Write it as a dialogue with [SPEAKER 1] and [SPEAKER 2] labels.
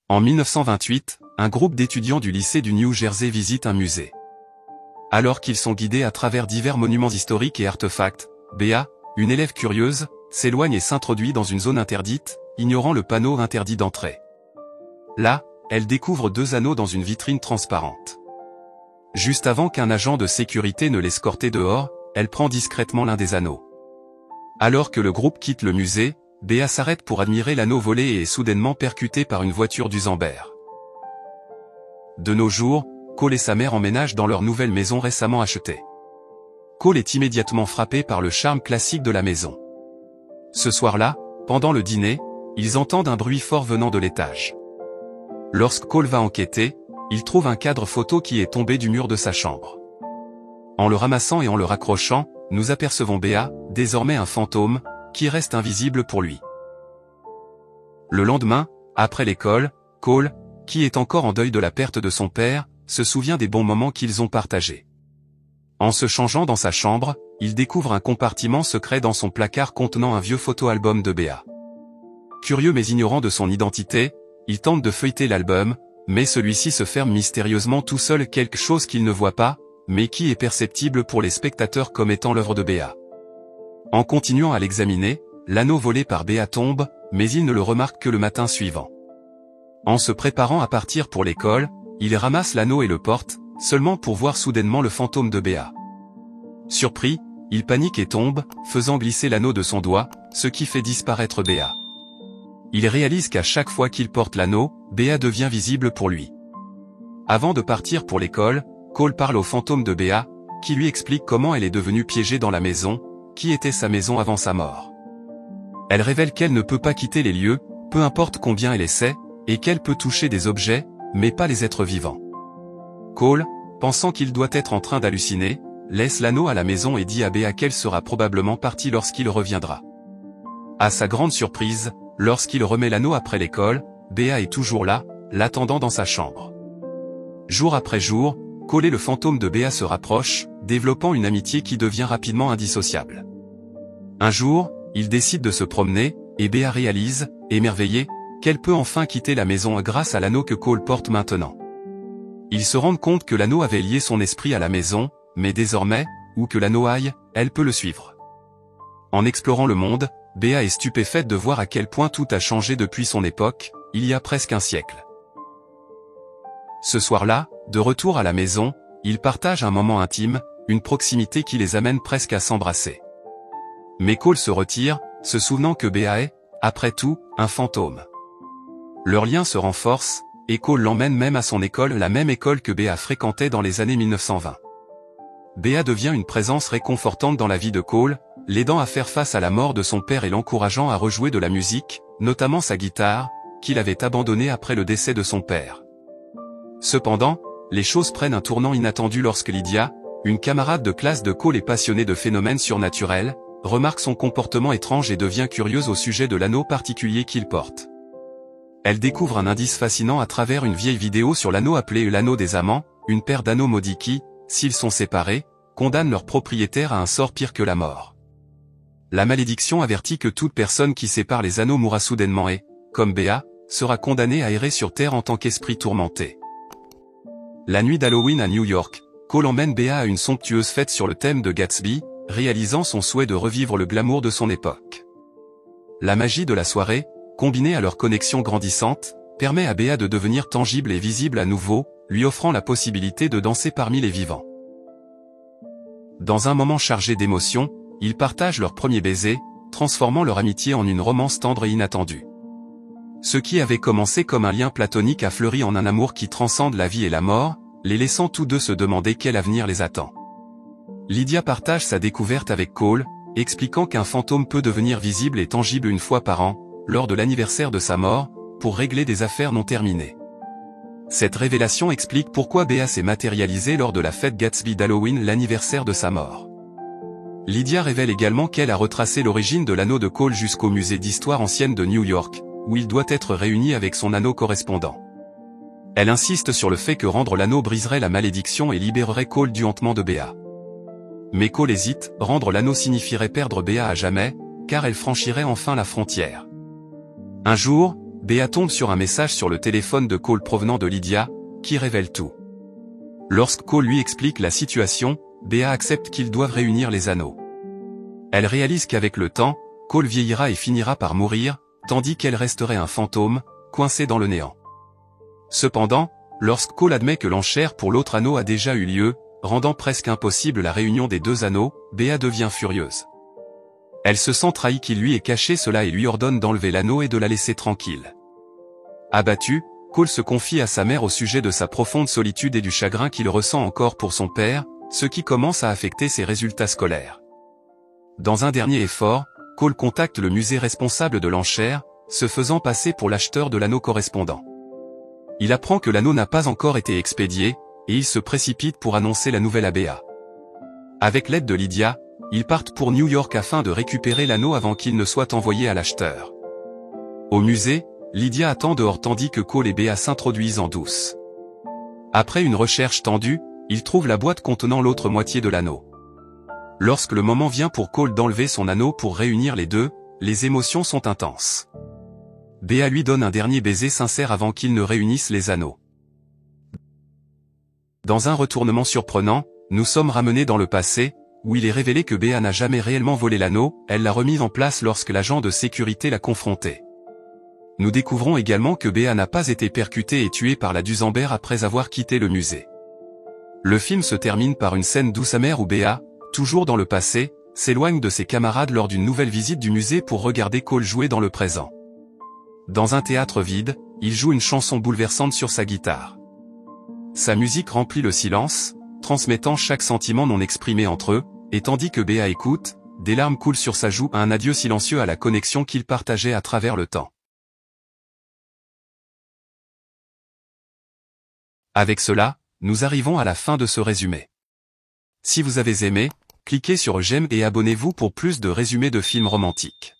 [SPEAKER 1] En 1928, un groupe d'étudiants du lycée du New Jersey visite un musée. Alors qu'ils sont guidés à travers divers monuments historiques et artefacts, Béa, une élève curieuse, s'éloigne et s'introduit dans une zone interdite, ignorant le panneau interdit d'entrée. Là, elle découvre 2 anneaux dans une vitrine transparente. Juste avant qu'un agent de sécurité ne l'escorte dehors, elle prend discrètement l'un des anneaux. Alors que le groupe quitte le musée, Béa s'arrête pour admirer l'anneau volé et est soudainement percutée par une voiture d'Usenberg. De nos jours, Cole et sa mère emménagent dans leur nouvelle maison récemment achetée. Cole est immédiatement frappé par le charme classique de la maison. Ce soir-là, pendant le dîner, ils entendent un bruit fort venant de l'étage. Lorsque Cole va enquêter, il trouve un cadre photo qui est tombé du mur de sa chambre. En le ramassant et en le raccrochant, nous apercevons Béa, désormais un fantôme, qui reste invisible pour lui. Le lendemain, après l'école, Cole, qui est encore en deuil de la perte de son père, se souvient des bons moments qu'ils ont partagés. En se changeant dans sa chambre, il découvre un compartiment secret dans son placard contenant un vieux photo-album de Béa. Curieux mais ignorant de son identité, il tente de feuilleter l'album, mais celui-ci se ferme mystérieusement tout seul, quelque chose qu'il ne voit pas, mais qui est perceptible pour les spectateurs comme étant l'œuvre de Béa. En continuant à l'examiner, l'anneau volé par Béa tombe, mais il ne le remarque que le matin suivant. En se préparant à partir pour l'école, il ramasse l'anneau et le porte, seulement pour voir soudainement le fantôme de Béa. Surpris, il panique et tombe, faisant glisser l'anneau de son doigt, ce qui fait disparaître Béa. Il réalise qu'à chaque fois qu'il porte l'anneau, Béa devient visible pour lui. Avant de partir pour l'école, Cole parle au fantôme de Béa, qui lui explique comment elle est devenue piégée dans la maison, qui était sa maison avant sa mort. Elle révèle qu'elle ne peut pas quitter les lieux, peu importe combien elle essaie, et qu'elle peut toucher des objets, mais pas les êtres vivants. Cole, pensant qu'il doit être en train d'halluciner, laisse l'anneau à la maison et dit à Béa qu'elle sera probablement partie lorsqu'il reviendra. À sa grande surprise, lorsqu'il remet l'anneau après l'école, Béa est toujours là, l'attendant dans sa chambre. Jour après jour, Cole et le fantôme de Béa se rapprochent, développant une amitié qui devient rapidement indissociable. Un jour, ils décident de se promener, et Béa réalise, émerveillée, qu'elle peut enfin quitter la maison grâce à l'anneau que Cole porte maintenant. Ils se rendent compte que l'anneau avait lié son esprit à la maison, mais désormais, où que l'anneau aille, elle peut le suivre. En explorant le monde, Béa est stupéfaite de voir à quel point tout a changé depuis son époque, il y a presque un siècle. Ce soir-là, de retour à la maison, ils partagent un moment intime, une proximité qui les amène presque à s'embrasser. Mais Cole se retire, se souvenant que Béa est, après tout, un fantôme. Leur lien se renforce, et Cole l'emmène même à son école, la même école que Béa fréquentait dans les années 1920. Béa devient une présence réconfortante dans la vie de Cole, l'aidant à faire face à la mort de son père et l'encourageant à rejouer de la musique, notamment sa guitare, qu'il avait abandonnée après le décès de son père. Cependant, les choses prennent un tournant inattendu lorsque Lydia, une camarade de classe de Cole et passionnée de phénomènes surnaturels, remarque son comportement étrange et devient curieuse au sujet de l'anneau particulier qu'il porte. Elle découvre un indice fascinant à travers une vieille vidéo sur l'anneau appelé l'anneau des amants, une paire d'anneaux maudits qui, s'ils sont séparés, condamnent leur propriétaire à un sort pire que la mort. La malédiction avertit que toute personne qui sépare les anneaux mourra soudainement et, comme Béa, sera condamnée à errer sur Terre en tant qu'esprit tourmenté. La nuit d'Halloween à New York, Cole emmène Béa à une somptueuse fête sur le thème de Gatsby, réalisant son souhait de revivre le glamour de son époque. La magie de la soirée, combinée à leur connexion grandissante, permet à Béa de devenir tangible et visible à nouveau, lui offrant la possibilité de danser parmi les vivants. Dans un moment chargé d'émotions, ils partagent leur premier baiser, transformant leur amitié en une romance tendre et inattendue. Ce qui avait commencé comme un lien platonique a fleuri en un amour qui transcende la vie et la mort, les laissant tous deux se demander quel avenir les attend. Lydia partage sa découverte avec Cole, expliquant qu'un fantôme peut devenir visible et tangible une fois par an, lors de l'anniversaire de sa mort, pour régler des affaires non terminées. Cette révélation explique pourquoi Béa s'est matérialisée lors de la fête Gatsby d'Halloween, l'anniversaire de sa mort. Lydia révèle également qu'elle a retracé l'origine de l'anneau de Cole jusqu'au musée d'histoire ancienne de New York, où il doit être réuni avec son anneau correspondant. Elle insiste sur le fait que rendre l'anneau briserait la malédiction et libérerait Cole du hantement de Béa. Mais Cole hésite, rendre l'anneau signifierait perdre Béa à jamais, car elle franchirait enfin la frontière. Un jour, Bea tombe sur un message sur le téléphone de Cole provenant de Lydia, qui révèle tout. Lorsque Cole lui explique la situation, Bea accepte qu'ils doivent réunir les anneaux. Elle réalise qu'avec le temps, Cole vieillira et finira par mourir, tandis qu'elle resterait un fantôme, coincé dans le néant. Cependant, lorsque Cole admet que l'enchère pour l'autre anneau a déjà eu lieu, rendant presque impossible la réunion des deux anneaux, Bea devient furieuse. Elle se sent trahie qu'il lui ait caché cela et lui ordonne d'enlever l'anneau et de la laisser tranquille. Abattu, Cole se confie à sa mère au sujet de sa profonde solitude et du chagrin qu'il ressent encore pour son père, ce qui commence à affecter ses résultats scolaires. Dans un dernier effort, Cole contacte le musée responsable de l'enchère, se faisant passer pour l'acheteur de l'anneau correspondant. Il apprend que l'anneau n'a pas encore été expédié, et il se précipite pour annoncer la nouvelle à Bea. Avec l'aide de Lydia, ils partent pour New York afin de récupérer l'anneau avant qu'il ne soit envoyé à l'acheteur. Au musée, Lydia attend dehors tandis que Cole et Bea s'introduisent en douce. Après une recherche tendue, ils trouvent la boîte contenant l'autre moitié de l'anneau. Lorsque le moment vient pour Cole d'enlever son anneau pour réunir les deux, les émotions sont intenses. Bea lui donne un dernier baiser sincère avant qu'ils ne réunissent les anneaux. Dans un retournement surprenant, nous sommes ramenés dans le passé, où il est révélé que Bea n'a jamais réellement volé l'anneau, elle l'a remis en place lorsque l'agent de sécurité l'a confronté. Nous découvrons également que Bea n'a pas été percutée et tuée par la Duesenberg après avoir quitté le musée. Le film se termine par une scène douce amère où Bea, toujours dans le passé, s'éloigne de ses camarades lors d'une nouvelle visite du musée pour regarder Cole jouer dans le présent. Dans un théâtre vide, il joue une chanson bouleversante sur sa guitare. Sa musique remplit le silence, transmettant chaque sentiment non exprimé entre eux, et tandis que Bea écoute, des larmes coulent sur sa joue, un adieu silencieux à la connexion qu'ils partageaient à travers le temps. Avec cela, nous arrivons à la fin de ce résumé. Si vous avez aimé, cliquez sur j'aime et abonnez-vous pour plus de résumés de films romantiques.